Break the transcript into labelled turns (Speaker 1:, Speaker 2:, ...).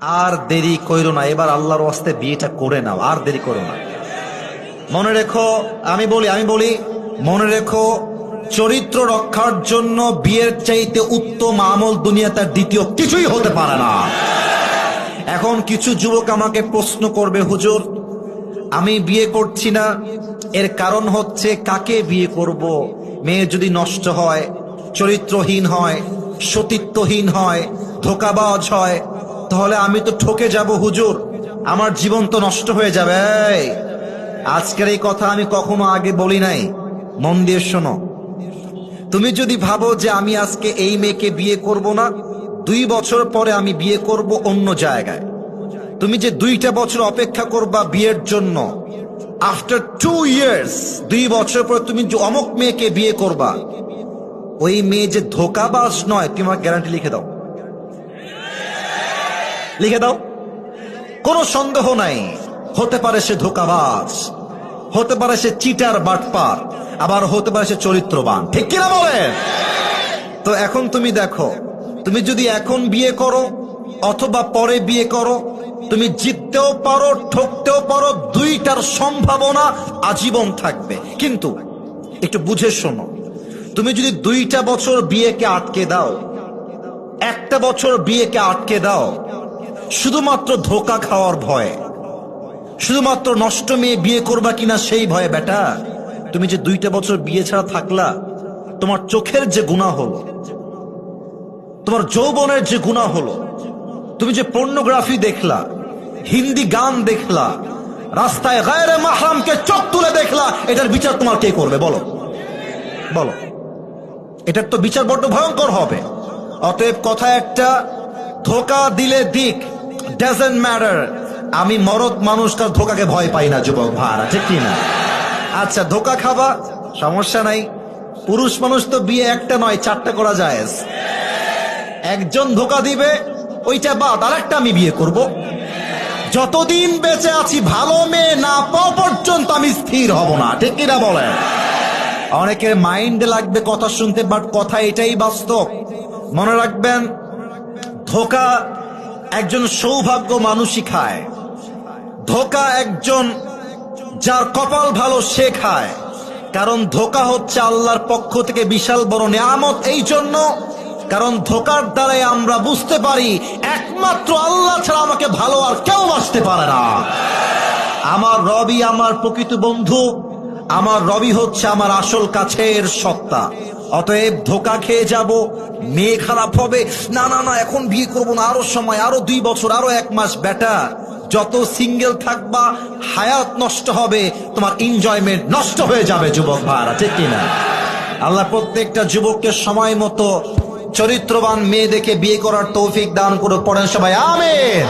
Speaker 1: আর দেরি কইরো না, এবার আল্লাহর ওয়াস্তে বিয়েটা করে নাও, আর দেরি করো না। মনে রেখো, আমি বলি মনে রেখো, চরিত্র রক্ষার জন্য বিয়ের চাইতে উত্তম আমল দুনিয়াতে দ্বিতীয় কিছুই হতে পারে না। এখন কিছু যুবক আমাকে প্রশ্ন করবে, হুজুর আমি বিয়ে করছি না, এর কারণ হচ্ছে কাকে বিয়ে করব? মেয়ে যদি নষ্ট হয়, চরিত্রহীন হয়, সতীত্বহীন হয়, ধোঁকাবাজ হয়, তাহলে আমি তো ঠকে যাব হুজুর, আমার জীবন তো নষ্ট হয়ে যাবে। আজকের এই কথা আমি কখনো আগে বলি নাই, মন দিয়ে শোনো। তুমি যদি ভাবো যে আমি আজকে এই মেয়েকে বিয়ে করব না, 2 বছর পরে আমি বিয়ে করব অন্য জায়গায়, তুমি যে 2টা বছর অপেক্ষা করবা বিয়ের জন্য, আফটার 2 ইয়ার্স, 2 বছর পরে তুমি যে অমুক মেয়েকে বিয়ে করবা, ওই মেয়ে যে ধোঁকাবাজ নয়, তুমি আমার গ্যারান্টি লিখে দাও, লিখে দাও, কোনো সন্দেহ নাই। হতে পারে সে ধোঁকাবাজ, হতে পারে সে চিটার বাটপার, আবার হতে পারে সে চরিত্রবান, ঠিক কিনা বলেন? তো এখন তুমি দেখো, তুমি যদি এখন বিয়ে করো অথবা পরে বিয়ে করো, তুমি জিততেও পারো, ঠকতেও পারো, 2টার সম্ভাবনা আজীবন থাকবে। কিন্তু একটু বুঝে শোনো, তুমি যদি 2টা বছর বিয়েকে আটকে দাও, 1টা বছর বিয়েকে আটকে দাও শুধুমাত্র ধোঁকা খাওয়ার ভয়ে, শুধুমাত্র নষ্ট মেয়ে বিয়ে করবা কিনা সেই ভয়ে, বেটা তুমি যে 2টা বছর বিয়ে ছাড়া থাকলা, তোমার চোখের যে গুনাহ হলো, তোমার যৌবনের যে গুনাহ হলো, তুমি যে পর্নোগ্রাফি দেখলা, হিন্দি গান দেখলা, রাস্তায় গায়রে মাহরামকে চোখ তুলে দেখলা, এটার বিচার তোমার কে করবে বলো? বলো, এটার তো বিচার বড্ড ভয়ঙ্কর হবে। অতএব কথা একটা, ধোঁকা দিলে দিক, ডাজন্ট ম্যাটার। আমি মরদ মানুষ, তার ধোঁকাকে ভয় পাই না যুবক ভাড়া, ঠিক কিনা? আচ্ছা, ধোঁকা খাবা সমস্যা নাই, পুরুষ মানুষ তো বিয়ে 1টা নয় 4টা করা যায়। একজন ধোঁকা দিবে, ওইটা বাদ আরেকটা আমি বিয়ে করব। যতদিন বেঁচে আছি ভালো মেয়ে না পাওয়া পর্যন্ত আমি স্থির হব না, ঠিক কিনা বলেন? অনেকের মাইন্ডে লাগবে কথা শুনতে, বাট কথা এটাই বাস্তব। মনে রাখবেন, ধোঁকা একজন সৌভাগ্য মানুষই খায়, ধোঁকা একজন যার কপাল ভালো সে খায়। কারণ ধোঁকা হচ্ছে আল্লাহর পক্ষ থেকে বিশাল বড় নিয়ামত, এই জন্য কারণ ধোঁকার দ্বারাই আমরা বুঝতে পারি একমাত্র আল্লাহ ছাড়া আমাকে ভালো আর কেউ বাসতে পারে না। আমার রবি আমার প্রকৃত বন্ধু, আমার রবি হচ্ছে আমার আসল কাছের সত্তা। অতএব ধোঁকা খেয়ে যাব, মেয়ে খারাপ হবে, না না না এখন বিয়ে করবো না, আরো সময়, আরো 2 বছর, আরো 1 মাস, বেটা যত সিঙ্গেল থাকবা হায়াত নষ্ট হবে, তোমার এনজয়মেন্ট নষ্ট হয়ে যাবে যুবক ভাইরা, ঠিক কিনা? আল্লাহ প্রত্যেকটা যুবককে সময় মতো চরিত্রবান মেয়ে দেখে বিয়ে করার তৌফিক দান করে, পড়েন সবাই আমিন।